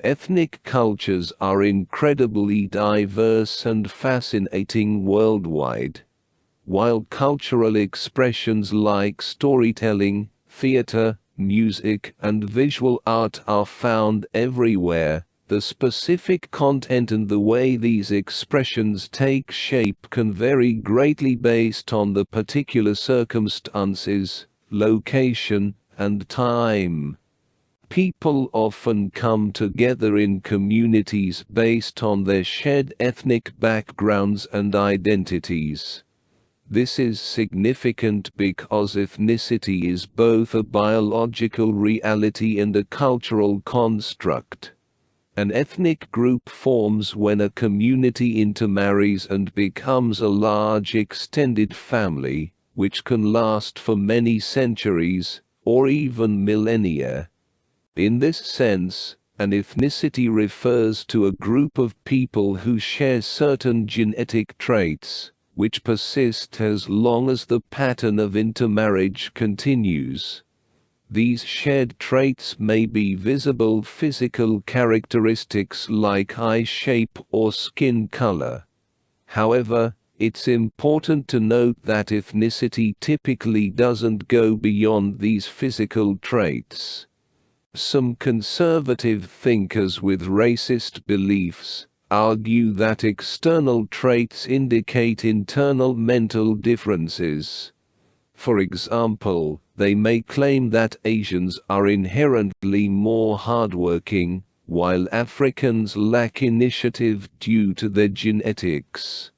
Ethnic cultures are incredibly diverse and fascinating worldwide. While cultural expressions like storytelling, theater, music, and visual art are found everywhere, the specific content and the way these expressions take shape can vary greatly based on the particular circumstances, location, and time. People often come together in communities based on their shared ethnic backgrounds and identities. This is significant because ethnicity is both a biological reality and a cultural construct. An ethnic group forms when a community intermarries and becomes a large extended family, which can last for many centuries, or even millennia. In this sense, an ethnicity refers to a group of people who share certain genetic traits, which persist as long as the pattern of intermarriage continues. These shared traits may be visible physical characteristics like eye shape or skin color. However, it's important to note that ethnicity typically doesn't go beyond these physical traits. Some conservative thinkers with racist beliefs argue that external traits indicate internal mental differences. For example, they may claim that Asians are inherently more hardworking, while Africans lack initiative due to their genetics.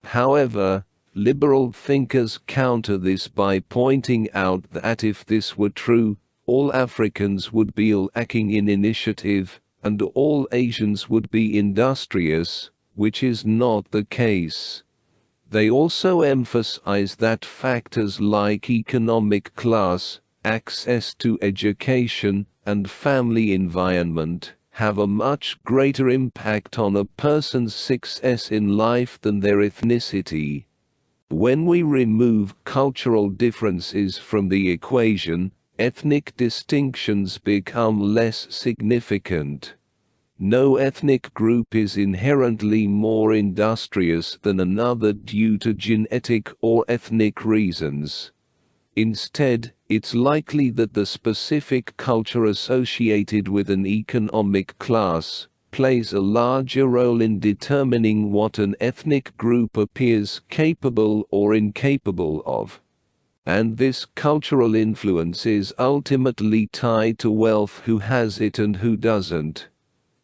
However, liberal thinkers counter this by pointing out that if this were true, all Africans would be lacking in initiative, and all Asians would be industrious, which is not the case. They also emphasize that factors like economic class, access to education, and family environment have a much greater impact on a person's success in life than their ethnicity. When we remove cultural differences from the equation, ethnic distinctions become less significant. No ethnic group is inherently more industrious than another due to genetic or ethnic reasons. Instead, it's likely that the specific culture associated with an economic class plays a larger role in determining what an ethnic group appears capable or incapable of. And this cultural influence is ultimately tied to wealth, who has it and who doesn't.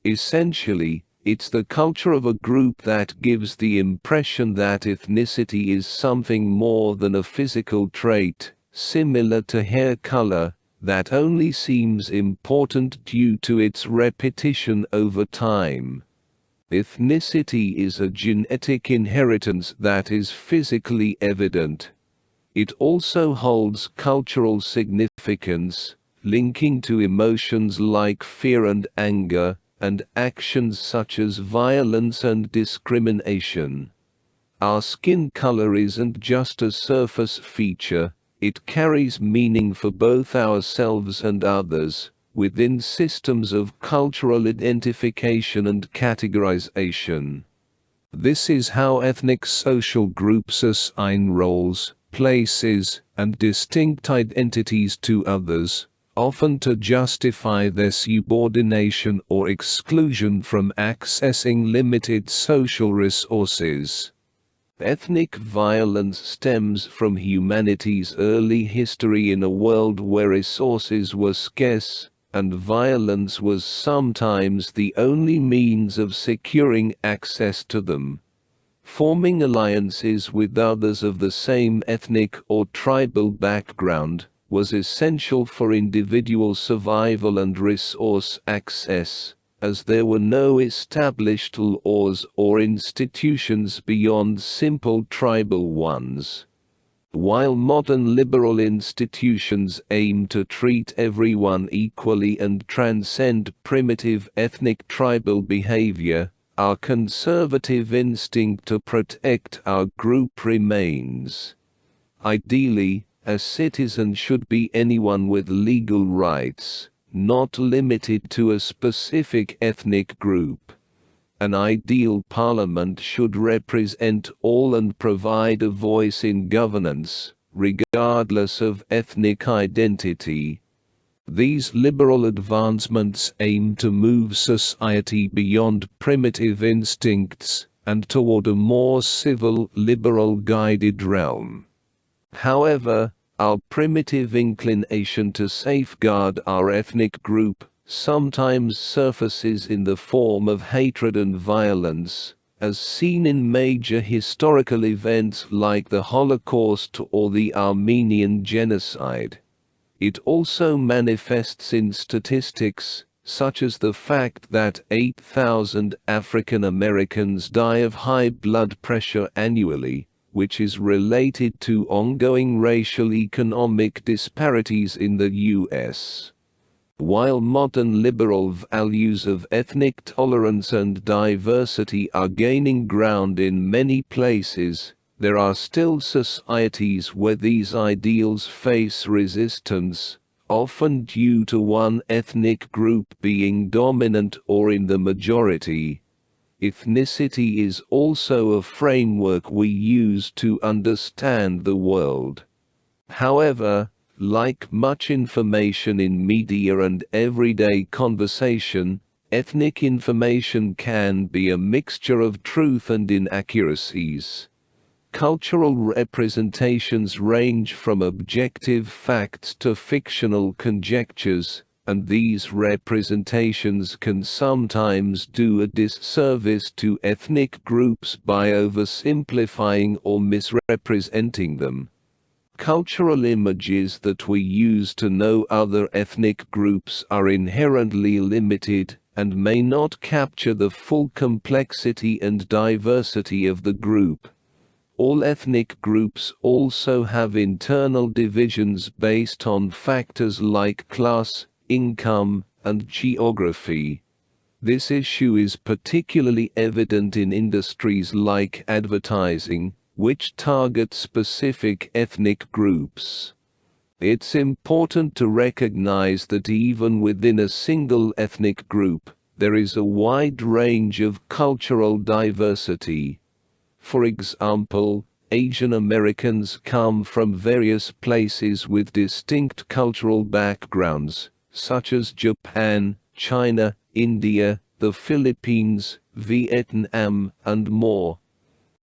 Essentially, it's the culture of a group that gives the impression that ethnicity is something more than a physical trait, similar to hair color, that only seems important due to its repetition over time. Ethnicity is a genetic inheritance that is physically evident. It also holds cultural significance, linking to emotions like fear and anger, and actions such as violence and discrimination. Our skin color isn't just a surface feature, it carries meaning for both ourselves and others, within systems of cultural identification and categorization. This is how ethnic social groups assign roles, places, and distinct identities to others, often to justify their subordination or exclusion from accessing limited social resources. Ethnic violence stems from humanity's early history in a world where resources were scarce, and violence was sometimes the only means of securing access to them. Forming alliances with others of the same ethnic or tribal background was essential for individual survival and resource access, as there were no established laws or institutions beyond simple tribal ones. While modern liberal institutions aim to treat everyone equally and transcend primitive ethnic tribal behavior, our conservative instinct to protect our group remains. Ideally, a citizen should be anyone with legal rights, not limited to a specific ethnic group. An ideal parliament should represent all and provide a voice in governance, regardless of ethnic identity. These liberal advancements aim to move society beyond primitive instincts and toward a more civil, liberal-guided realm. However, our primitive inclination to safeguard our ethnic group sometimes surfaces in the form of hatred and violence, as seen in major historical events like the Holocaust or the Armenian genocide. It also manifests in statistics, such as the fact that 8,000 African Americans die of high blood pressure annually, which is related to ongoing racial economic disparities in the U.S. While modern liberal values of ethnic tolerance and diversity are gaining ground in many places, there are still societies where these ideals face resistance, often due to one ethnic group being dominant or in the majority. Ethnicity is also a framework we use to understand the world. However, like much information in media and everyday conversation, ethnic information can be a mixture of truth and inaccuracies. Cultural representations range from objective facts to fictional conjectures, and these representations can sometimes do a disservice to ethnic groups by oversimplifying or misrepresenting them. Cultural images that we use to know other ethnic groups are inherently limited and may not capture the full complexity and diversity of the group. All ethnic groups also have internal divisions based on factors like class, income, and geography. This issue is particularly evident in industries like advertising, which target specific ethnic groups. It's important to recognize that even within a single ethnic group, there is a wide range of cultural diversity. For example, Asian Americans come from various places with distinct cultural backgrounds, such as Japan, China, India, the Philippines, Vietnam, and more.